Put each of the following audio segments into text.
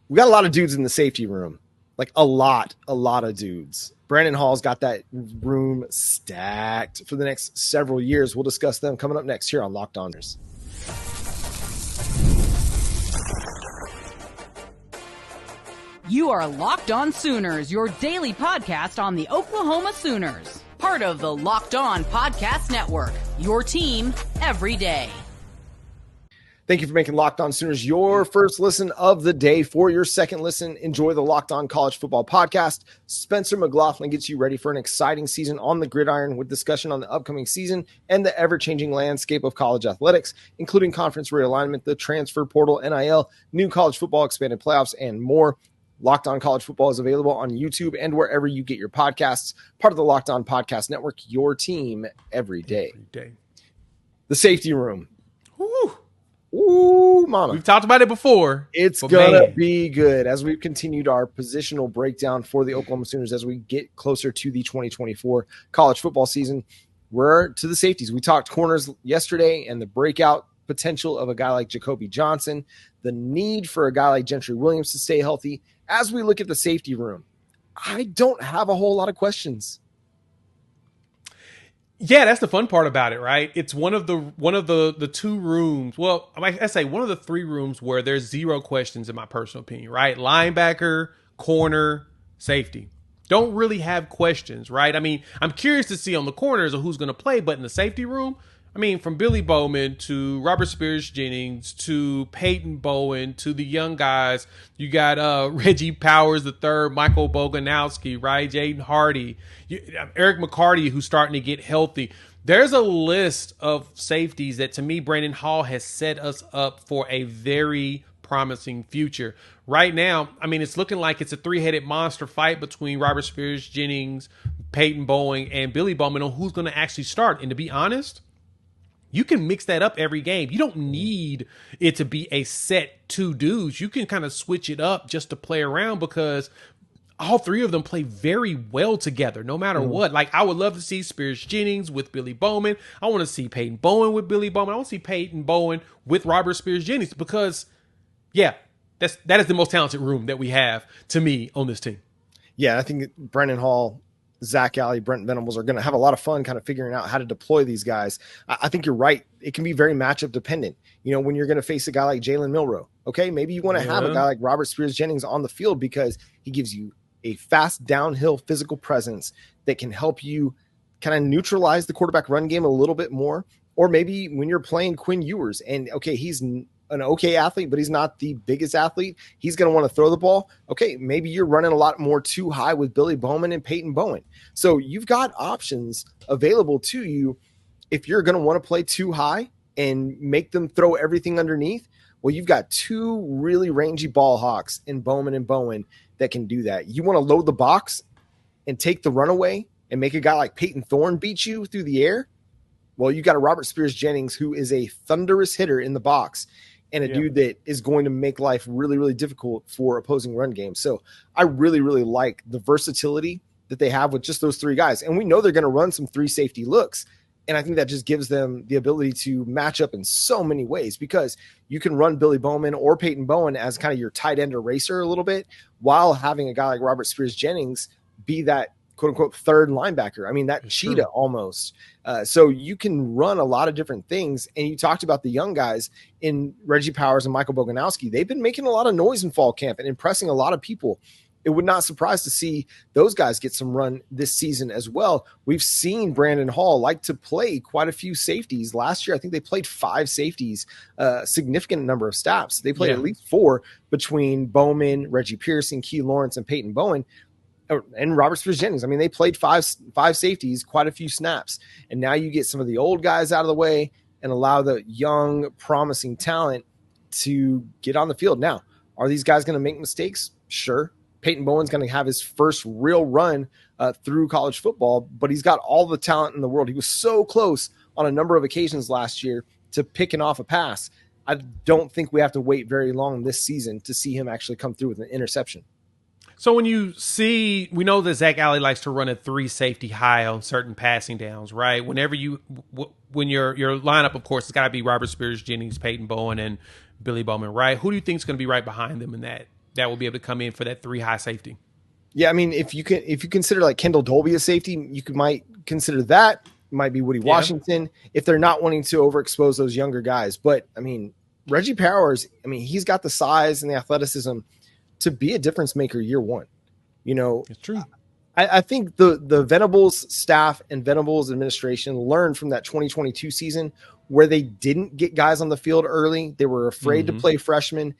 We got a lot of dudes in the safety room, like a lot of dudes. Brandon Hall's got that room stacked for the next several years. We'll discuss them coming up next here on Locked On. You are Locked On Sooners, your daily podcast on the Oklahoma Sooners. Part of the Locked On Podcast Network, your team every day. Thank you for making Locked On Sooners your first listen of the day. For your second listen, enjoy the Locked On College Football Podcast. Spencer McLaughlin gets you ready for an exciting season on the gridiron with discussion on the upcoming season and the ever-changing landscape of college athletics, including conference realignment, the transfer portal, NIL, new college football, expanded playoffs, and more. Locked On College Football is available on YouTube and wherever you get your podcasts. Part of the Locked On Podcast Network, your team every day. The safety room. Ooh, mama. We've talked about it before. It's going to be good as we've continued our positional breakdown for the Oklahoma Sooners as we get closer to the 2024 college football season. We're to the safeties. We talked corners yesterday and the breakout potential of a guy like Jacoby Johnson, the need for a guy like Gentry Williams to stay healthy. As we look at the safety room, I don't have a whole lot of questions. Yeah, that's the fun part about it, right? It's one of the two rooms. Well, I say one of the three rooms where there's zero questions in my personal opinion, right? Linebacker, corner, safety. Don't really have questions, right? I mean, I'm curious to see on the corners of who's going to play, but in the safety room, I mean, from Billy Bowman to Robert Spears-Jennings to Peyton Bowen to the young guys, you got Reggie Powers III, Michael Boganowski, right? Jaden Hardy, Eric McCarty, who's starting to get healthy. There's a list of safeties that, to me, Brandon Hall has set us up for a very promising future. Right now, I mean, it's looking like it's a three-headed monster fight between Robert Spears-Jennings, Peyton Bowen, and Billy Bowman on who's going to actually start. And to be honest, you can mix that up every game. You don't need it to be a set two dudes. You can kind of switch it up just to play around because all three of them play very well together, no matter what. Like, I would love to see Spears-Jennings with Billy Bowman. I want to see Peyton Bowen with Billy Bowman. I want to see Peyton Bowen with Robert Spears-Jennings because, yeah, that is the most talented room that we have, to me, on this team. Yeah, I think Brandon Hall, Zac Alley, Brent Venables are going to have a lot of fun kind of figuring out how to deploy these guys. I think you're right. It can be very matchup dependent. You know, when you're going to face a guy like Jalen Milroe, okay, maybe you want to have a guy like Robert Spears-Jennings on the field because he gives you a fast downhill physical presence that can help you kind of neutralize the quarterback run game a little bit more. Or maybe when you're playing Quinn Ewers and, okay, he's an okay athlete, but he's not the biggest athlete. He's going to want to throw the ball. Okay, maybe you're running a lot more too high with Billy Bowman and Peyton Bowen. So you've got options available to you if you're going to want to play too high and make them throw everything underneath. Well, you've got two really rangy ball hawks in Bowman and Bowen that can do that. You want to load the box and take the runaway and make a guy like Peyton Thorne beat you through the air. Well, you got a Robert Spears-Jennings who is a thunderous hitter in the box and a dude that is going to make life really, really difficult for opposing run games. So I really, really like the versatility that they have with just those three guys. And we know they're going to run some three safety looks. And I think that just gives them the ability to match up in so many ways because you can run Billy Bowman or Peyton Bowen as kind of your tight end eraser a little bit while having a guy like Robert Spears-Jennings be that quote unquote third linebacker. I mean, that cheetah almost. So you can run a lot of different things. And you talked about the young guys in Reggie Powers and Michael Boganowski. They've been making a lot of noise in fall camp and impressing a lot of people. It would not surprise to see those guys get some run this season as well. We've seen Brandon Hall like to play quite a few safeties. Last year, I think they played 5 safeties, a significant number of snaps. They played at least 4 between Bowman, Reggie Pearson, Key Lawrence, and Peyton Bowen. And Robert Spears-Jennings. I mean, they played five safeties, quite a few snaps. And now you get some of the old guys out of the way and allow the young, promising talent to get on the field. Now, are these guys going to make mistakes? Sure. Peyton Bowen's going to have his first real run through college football, but he's got all the talent in the world. He was so close on a number of occasions last year to picking off a pass. I don't think we have to wait very long this season to see him actually come through with an interception. So when you see, we know that Zac Alley likes to run a 3 safety high on certain passing downs, right? Whenever when your lineup, of course, it's got to be Robert Spears-Jennings, Peyton Bowen, and Billy Bowman, right? Who do you think is going to be right behind them in that will be able to come in for that 3 high safety. Yeah, I mean, if you consider like Kendall Dolby a safety, might consider that. It might be Woody Washington if they're not wanting to overexpose those younger guys. But I mean, Reggie Powers, he's got the size and the athleticism to be a difference maker year one. It's true. I think the Venables staff and Venables administration learned from that 2022 season where they didn't get guys on the field early. They were afraid to play freshmen,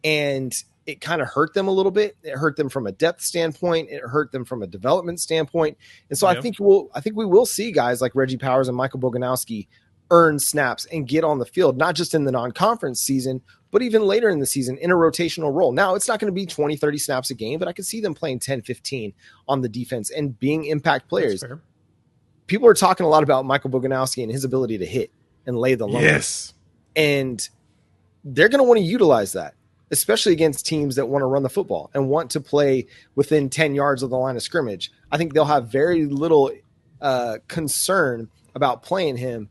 and it kind of hurt them a little bit. It hurt them from a depth standpoint. It hurt them from a development standpoint. And so I think we will see guys like Reggie Powers and Michael Boganowski earn snaps and get on the field, not just in the non-conference season, but even later in the season in a rotational role. Now, it's not going to be 20, 30 snaps a game, but I could see them playing 10, 15 on the defense and being impact players. People are talking a lot about Michael Boganowski and his ability to hit and lay the lumber. Yes. And they're going to want to utilize that, especially against teams that want to run the football and want to play within 10 yards of the line of scrimmage. I think they'll have very little concern about playing him,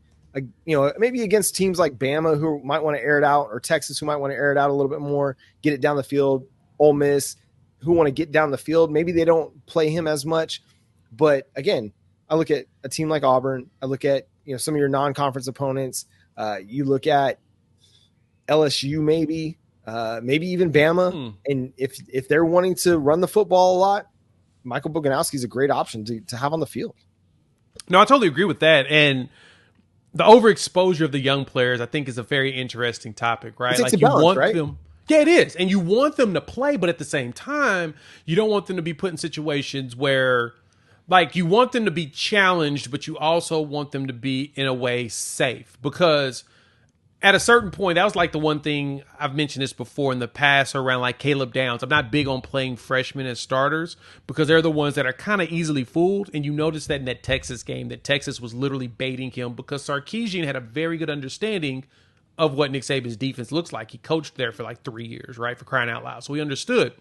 maybe against teams like Bama who might want to air it out, or Texas who might want to air it out a little bit more, get it down the field, Ole Miss who want to get down the field. Maybe they don't play him as much. But again, I look at a team like Auburn. I look at, some of your non-conference opponents. You look at LSU, maybe even Bama. And if they're wanting to run the football a lot, Michael Boganowski is a great option to have on the field. No, I totally agree with that. And the overexposure of the young players, I think, is a very interesting topic, right? Like you want right? them. Yeah, it is. And you want them to play, but at the same time, you don't want them to be put in situations where, like, you want them to be challenged, but you also want them to be, in a way, safe. Because at a certain point, that was like the one thing I've mentioned this before in the past around like Caleb Downs. I'm not big on playing freshmen as starters because they're the ones that are kind of easily fooled. And you notice that in that Texas game, that Texas was literally baiting him because Sarkisian had a very good understanding of what Nick Saban's defense looks like. He coached there for like 3 years, right? For crying out loud. So he understood.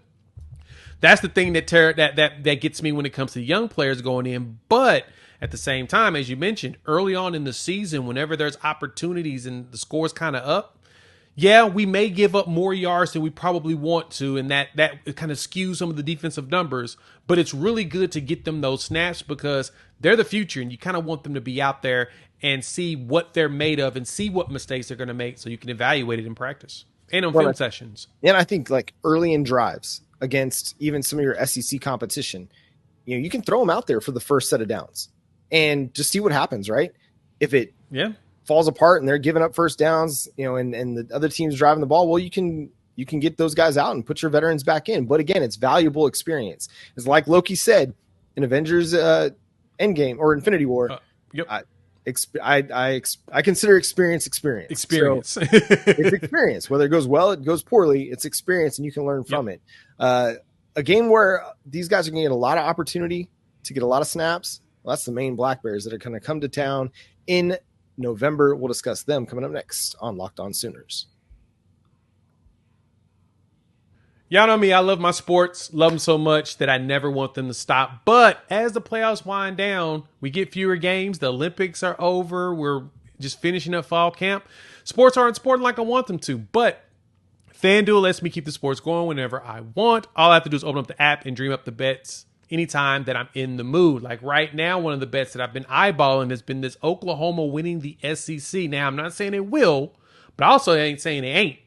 That's the thing that gets me when it comes to young players going in. But at the same time, as you mentioned, early on in the season, whenever there's opportunities and the score's kind of up, we may give up more yards than we probably want to, and that kind of skews some of the defensive numbers. But it's really good to get them those snaps because they're the future, and you kind of want them to be out there and see what they're made of and see what mistakes they're going to make so you can evaluate it in practice and on film sessions. And I think like early in drives against even some of your SEC competition, you can throw them out there for the first set of downs and just see what happens, right? If it falls apart and they're giving up first downs, and the other team's driving the ball, well, you can get those guys out and put your veterans back in. But again, it's valuable experience. It's like Loki said in Avengers Endgame or Infinity War. I consider experience. So it's experience. Whether it goes well, it goes poorly, it's experience, and you can learn from it. A game where these guys are going to get a lot of opportunity to get a lot of snaps. Well, that's the Maine Black Bears that are going to come to town in November. We'll discuss them coming up next on Locked On Sooners. Y'all know me. I love my sports, love them so much that I never want them to stop. But as the playoffs wind down, we get fewer games. The Olympics are over. We're just finishing up fall camp. Sports aren't sporting like I want them to, but FanDuel lets me keep the sports going whenever I want. All I have to do is open up the app and dream up the bets anytime that I'm in the mood. Like right now, one of the bets that I've been eyeballing has been this Oklahoma winning the SEC. Now, I'm not saying it will, but I also ain't saying it ain't.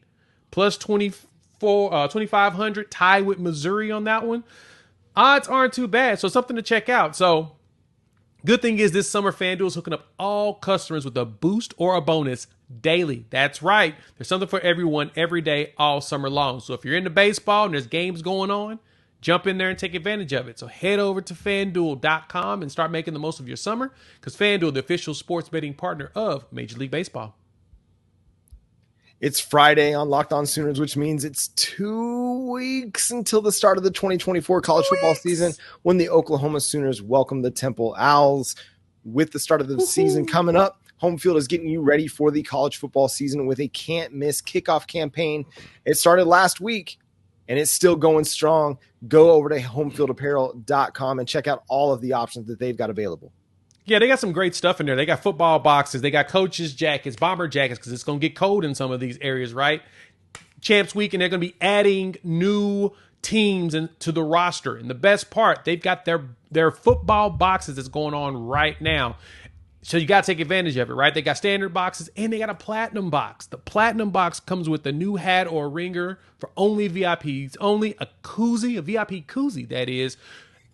Plus 2,500, tied with Missouri on that one. Odds aren't too bad, so something to check out. So good thing is this summer FanDuel is hooking up all customers with a boost or a bonus daily. That's right. There's something for everyone every day all summer long. So if you're into baseball and there's games going on, jump in there and take advantage of it. So head over to FanDuel.com and start making the most of your summer because FanDuel, the official sports betting partner of Major League Baseball. It's Friday on Locked On Sooners, which means it's 2 weeks until the start of the 2024 college football season when the Oklahoma Sooners welcome the Temple Owls. With the start of the season coming up, Home Field is getting you ready for the college football season with a can't-miss kickoff campaign. It started last week, and it's still going strong. Go over to homefieldapparel.com and check out all of the options that they've got available. Yeah, they got some great stuff in there. They got football boxes. They got coaches' jackets, bomber jackets, because it's going to get cold in some of these areas, right? Champs Week, and they're going to be adding new teams to the roster. And the best part, they've got their football boxes that's going on right now. So you got to take advantage of it, right? They got standard boxes and they got a platinum box. The platinum box comes with a new hat or a ringer for only VIPs, only a koozie, a VIP koozie, that is.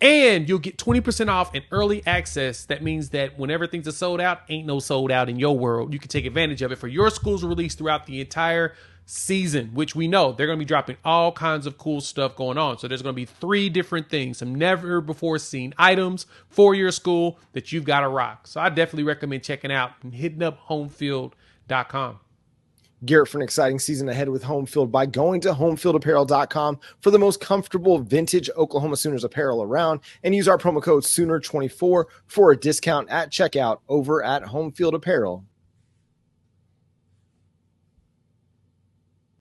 And you'll get 20% off and early access. That means that whenever things are sold out, ain't no sold out in your world. You can take advantage of it for your school's release throughout the entire season, which we know they're going to be dropping all kinds of cool stuff going on. So there's going to be 3 different things, some never before seen items for your school that you've got to rock. So I definitely recommend checking out and hitting up homefield.com. Gear up for an exciting season ahead with Homefield by going to homefieldapparel.com for the most comfortable vintage Oklahoma Sooners apparel around, and use our promo code Sooner24 for a discount at checkout over at homefieldapparel.com.